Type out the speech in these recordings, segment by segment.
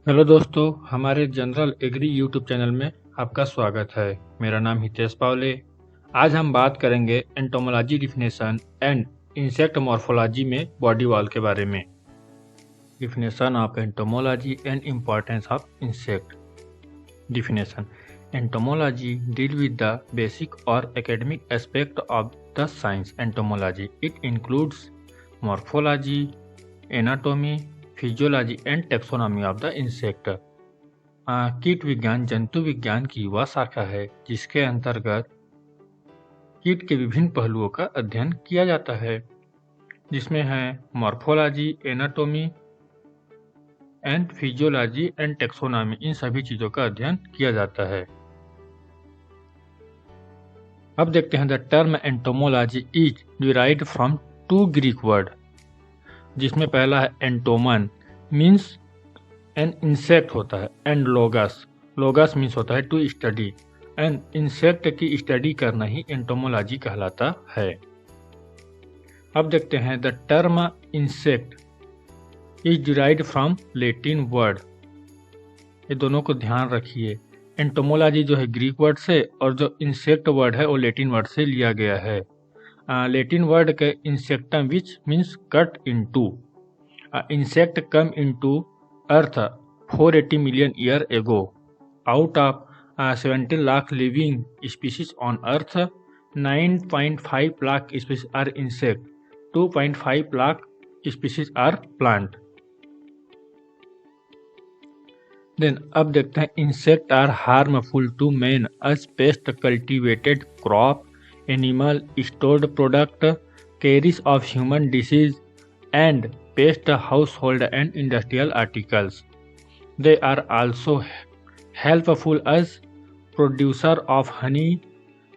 Hello दोस्तों, हमारे general agree YouTube channel में आपका स्वागत है। मेरा नाम हितेश पावले। आज हम बात करेंगे entomology definition and insect morphology में बॉडी वॉल के बारे में। Definition of entomology and importance of insect. Definition: entomology deal with the basic और academic aspect of the science entomology. It includes morphology, anatomy, physiology and taxonomy of the insect. कीट विज्ञान जंतु विज्ञान की वह शाखा है जिसके अंतर्गत कीट के विभिन्न पहलुओं का अध्ययन किया जाता है, जिसमें है morphology, anatomy and physiology and taxonomy. इन सभी चीज़ों का अध्ययन किया जाता है। अब देखते हैं, the term entomology is derived from two Greek word, जिसमें पहला है एंटोमन, मीन्स एन इंसेक्ट होता है, एंड लोगस, लोगस मीन्स होता है टू स्टडी, एंड इंसेक्ट की स्टडी करना ही एंटोमोलॉजी कहलाता है। अब देखते हैं, the term insect is derived from Latin word. ये दोनों को ध्यान रखिए, एंटोमोलॉजी जो है ग्रीक वर्ड से और जो इंसेक्ट वर्ड है वो लैटिन वर्ड से लिया गया है। लैटिन वर्ड के insectum which means cut into. Insect come into earth 480 million years ago. Out of 17 lakh living species on Earth, 9.5 lakh species are insect, 2.5 lakh species are plant. Then अब देखते हैं, insect are harmful to man as pest, cultivated crop, animal, stored product, carriers of human disease and pest, household and industrial articles. They are also helpful as producer of honey,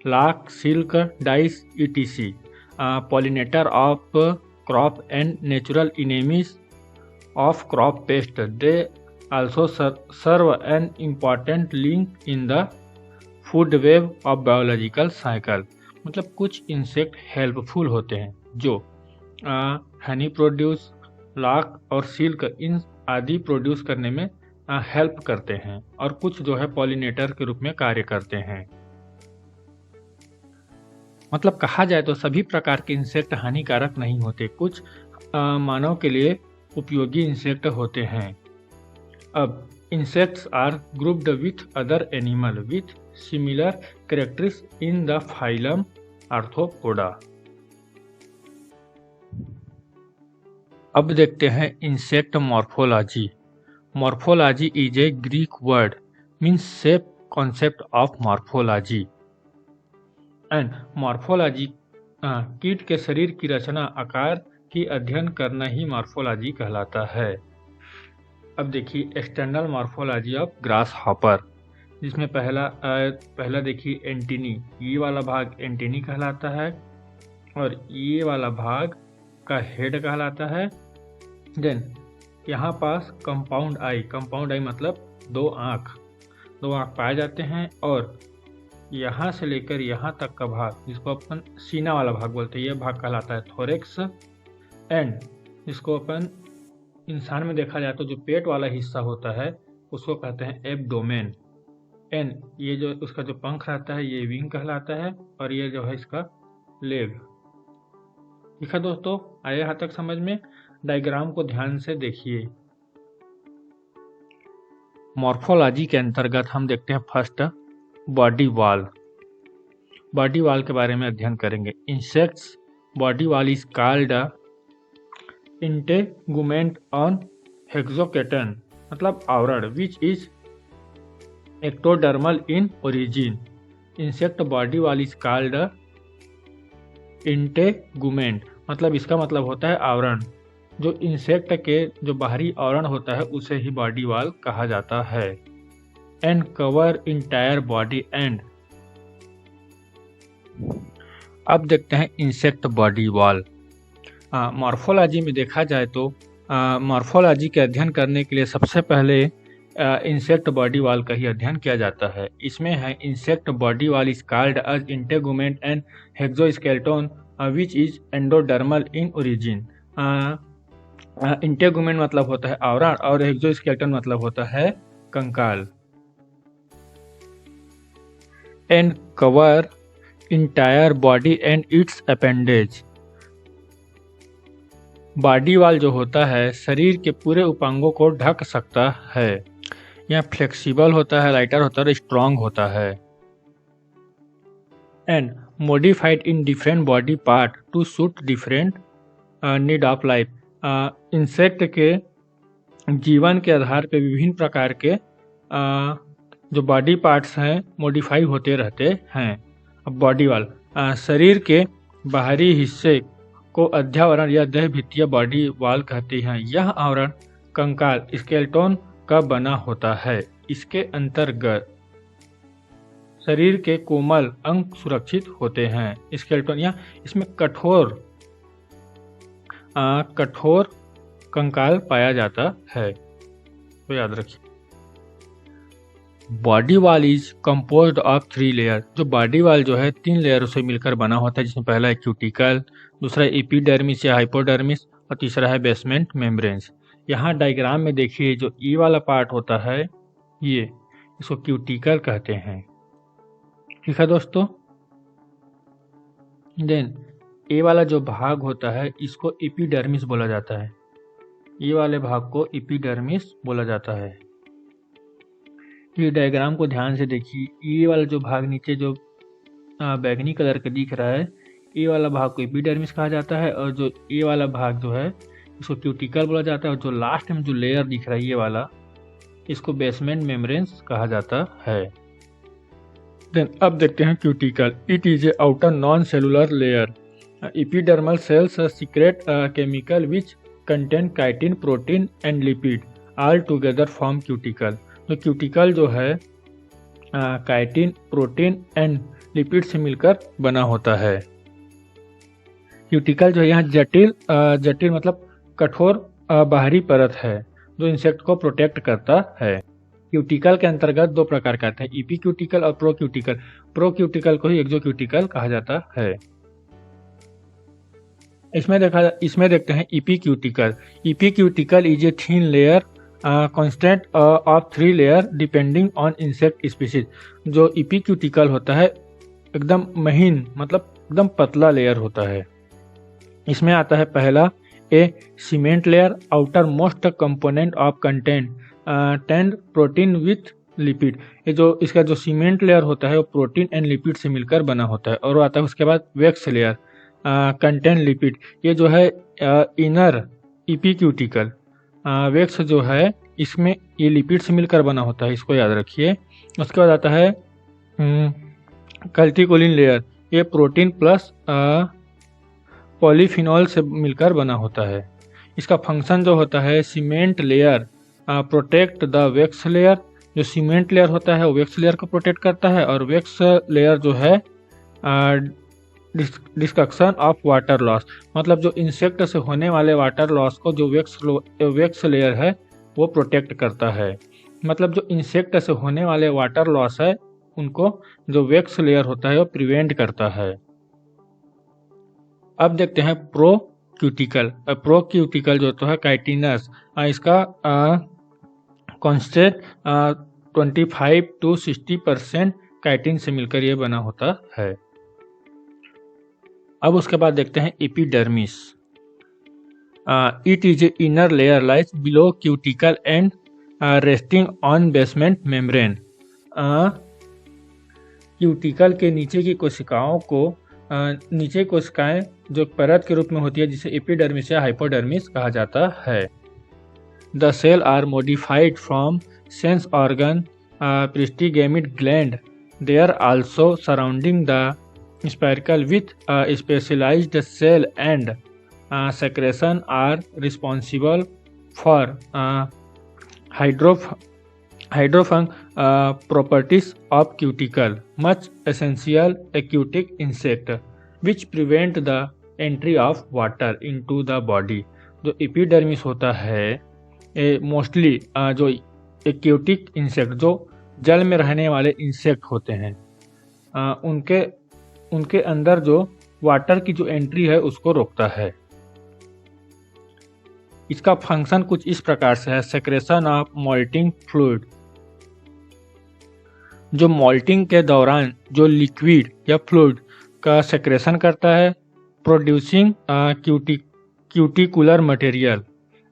lac, silk, dyes, etc. Pollinator of crop and natural enemies of crop pest. They also serve an important link in the food web of biological cycle. मतलब कुछ insect helpful होते हैं जो Honey produce, lakh और silk इन आदि produce करने में help करते हैं, और कुछ जो है पॉलिनेटर के रूप में कार्य करते हैं। मतलब कहा जाए तो सभी प्रकार के इंसेक्ट हानिकारक नहीं होते, कुछ मानव के लिए उपयोगी इंसेक्ट होते हैं। अब insects are grouped with other animal with similar characteristics in the phylum arthropoda. अब देखते हैं insect morphology. Morphology is a Greek word means same concept of morphology and morphology कीट के शरीर की रचना, आकार की अध्ययन करना ही मॉर्फोलॉजी कहलाता है। अब देखिए external morphology of grass hopper, जिसमें पहला देखिए एंटीनी, ये वाला भाग एंटीनी कहलाता है और ये वाला भाग का हेड कहलाता है। देन यहाँ पास कंपाउंड आई मतलब दो आँख पाए जाते हैं, और यहाँ से लेकर यहाँ तक का भाग, जिसको अपन सीना वाला भाग बोलते हैं, यह भाग कहलाता है थोरेक्स। एंड जिसको अपन इंसान में देखा जाए तो जो पेट वाला हिस्सा होता है उसको कहते हैं एब्डोमेन। एंड ये जो उसका जो पंख रहता है ये विंग कहलाता है, और ये जो है इसका लेग। ठीक है दोस्तों, आए यहाँ तक समझ में? डायग्राम को ध्यान से देखिए। मॉर्फोलॉजी के अंतर्गत हम देखते हैं first body wall. Body wall के बारे में अध्ययन करेंगे। Insects body wall is called integument on exoskeleton, मतलब आवरण, which is ectodermal in origin. Insect body wall is called integument, मतलब इसका मतलब होता है आवरण। जो इंसेक्ट के जो बाहरी आवरण होता है उसे ही बॉडी वॉल कहा जाता है। And cover entire body and. अब देखते हैं इंसेक्ट बॉडी वॉल। मॉर्फोलॉजी में देखा जाए तो मॉर्फोलॉजी के अध्ययन करने के लिए सबसे पहले इंसेक्ट बॉडी वॉल का ही अध्ययन किया जाता है। इसमें है insect body wall is called as integument and exoskeleton which is endodermal in origin. Integument मतलब होता है आवरण और एक्सोस्केलेटन मतलब होता है कंकाल। And cover entire body and it's appendage. Body wall जो होता है शरीर के पूरे उपांगों को ढक सकता है। यह फ्लेक्सिबल होता है, लाइटर होता है, स्ट्रॉन्ग होता है। And modified in different body part two suit different need of life. Insect के जीवन के आधार पर विभिन्न प्रकार के जो बॉडी पार्ट्स हैं मॉडिफाई होते रहते हैं। अब बॉडी वाल शरीर के बाहरी हिस्से को अध्यावरण या देह भित्तीय बॉडी वाल कहते हैं। यह आवरण कंकाल स्केलेटन का बना होता है। इसके अंतर्गत शरीर के कोमल अंग सुरक्षित होते हैं। स्केलेटन या इसमें कठोर कंकाल पाया जाता है, तो याद रखिए। Body wall is composed of 3 layer. जो बॉडी वाल जो है 3 लेयरों से मिलकर बना होता है, जिसमें पहला है क्यूटिकल, दूसरा एपिडर्मिस या हाइपोडर्मिस और तीसरा है बेसमेंट मेम्ब्रेन्स। यहाँ डायग्राम में देखिए जो ई वाला पार्ट होता है ये इसको क्यूटिकल कहते हैं। ठीक है दोस्तों। देन ए वाला जो भाग होता है इसको एपिडर्मिस बोला जाता है। ये वाले भाग को एपिडर्मिस बोला जाता है। ये डायग्राम को ध्यान से देखिए। ये वाला जो भाग नीचे जो बैगनी कलर का दिख रहा है, ये वाला भाग को एपिडर्मिस कहा जाता है और जो ये वाला भाग जो है इसको क्यूटिकल बोला जाता है और जो लास्ट में जो लेयर दिख रहा है ये वाला इसको बेसमेंट मेम्ब्रेन्स कहा जाता है। देन अब देखते हैं cuticle. It is a outer non cellular layer. Epidermal cells secret chemical which contain chitin, protein and lipid all together form cuticle. तो क्यूटिकल जो है काइटिन, प्रोटीन एंड लिपिड से मिलकर बना होता है। क्यूटिकल जो है यहाँ जटिल मतलब कठोर बाहरी परत है जो इंसेक्ट को प्रोटेक्ट करता है। क्यूटिकल के अंतर्गत 2 प्रकार के आते हैं, ईपी क्यूटिकल और प्रो क्यूटिकल। प्रो क्यूटिकल को ही एक्सो क्यूटिकल कहा जाता है। इसमें देखते हैं EP cuticle. EP cuticle is a thin layer constant of 3 layer depending on insect species. जो ईपी क्यूटिकल होता है एकदम महीन मतलब एकदम पतला लेयर होता है। इसमें आता है पहला a cement layer, outermost component of content tanned protein with lipid. ये जो इसका जो सीमेंट लेयर होता है वो प्रोटीन एंड लिपिड से मिलकर बना होता है। और वो आता है उसके बाद वैक्स लेयर कंटेंट लिपिड। ये जो है इनर ईपी क्यूटिकल। वैक्स जो है इसमें ये लिपिड से मिलकर बना होता है, इसको याद रखिए। उसके बाद आता है कल्टिकोलिन लेयर। ये प्रोटीन प्लस पॉलीफिनॉल से मिलकर बना होता है। इसका फंक्शन जो होता है cement layer protect the wax layer. जो सीमेंट लेयर होता है वो वैक्स लेयर को प्रोटेक्ट करता है और वैक्स लेयर जो है डिस्ट्रक्शन ऑफ वाटर लॉस, मतलब जो इंसेक्ट से होने वाले वाटर लॉस को जो वैक्स लेयर है वो प्रोटेक्ट करता है। मतलब जो इंसेक्ट से होने वाले वाटर लॉस है उनको जो वैक्स लेयर होता है वो प्रिवेंट करता है। अब देखते हैं प्रो क्यूटिकल। प्रो क्यूटिकल जो तो है काइटिनस, इसका कॉन्स्टेंट 25 to 60% काइटिन से मिलकर ये बना होता है। अब उसके बाद देखते हैं epidermis. It is a inner layer lies below cuticle and resting on basement membrane. Cuticle के नीचे की कोशिकाओं को नीचे कोशिकाएं जो परत के रूप में होती है जिसे एपिडर्मिस या हाइपोडर्मिस कहा जाता है। The cell are modified from sense organ प्रिस्टिगेमिड gland. They are also surrounding the spiracle with specialised cell and secretion are responsible for hydrophilic properties of cuticle, much essential aquatic insect which prevent the entry of water into the body। जो epidermis होता है mostly जो aquatic insect जो जल में रहने वाले insect होते हैं उनके अंदर जो वाटर की जो एंट्री है उसको रोकता है। इसका फंक्शन कुछ इस प्रकार से है, सेक्रेशन ऑफ मोल्टिंग फ्लूइड, जो मोल्टिंग के दौरान जो लिक्विड या फ्लूइड का सेक्रेशन करता है, producing cuticular material,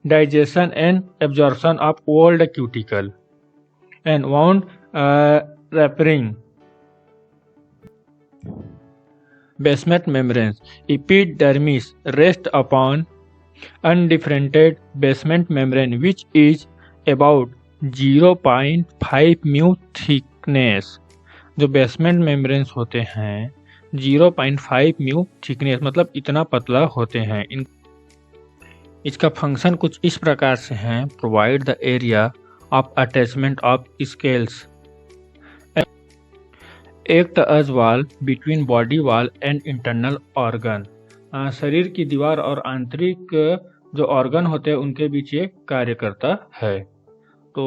digestion and absorption of old cuticle and wound repairing basement membranes. Epidermis rests upon undifferentiated basement membrane which is about 0.5 mu thickness. जो basement membranes होते हैं 0.5 म्यू थिकनेस मतलब इतना पतला होते हैं। इसका फंक्शन कुछ इस प्रकार से है, provide the area of attachment of scales, act as wall between body wall and internal organ, शरीर की दीवार और आंतरिक जो ऑर्गन होते हैं उनके बीच ये कार्य करता है। तो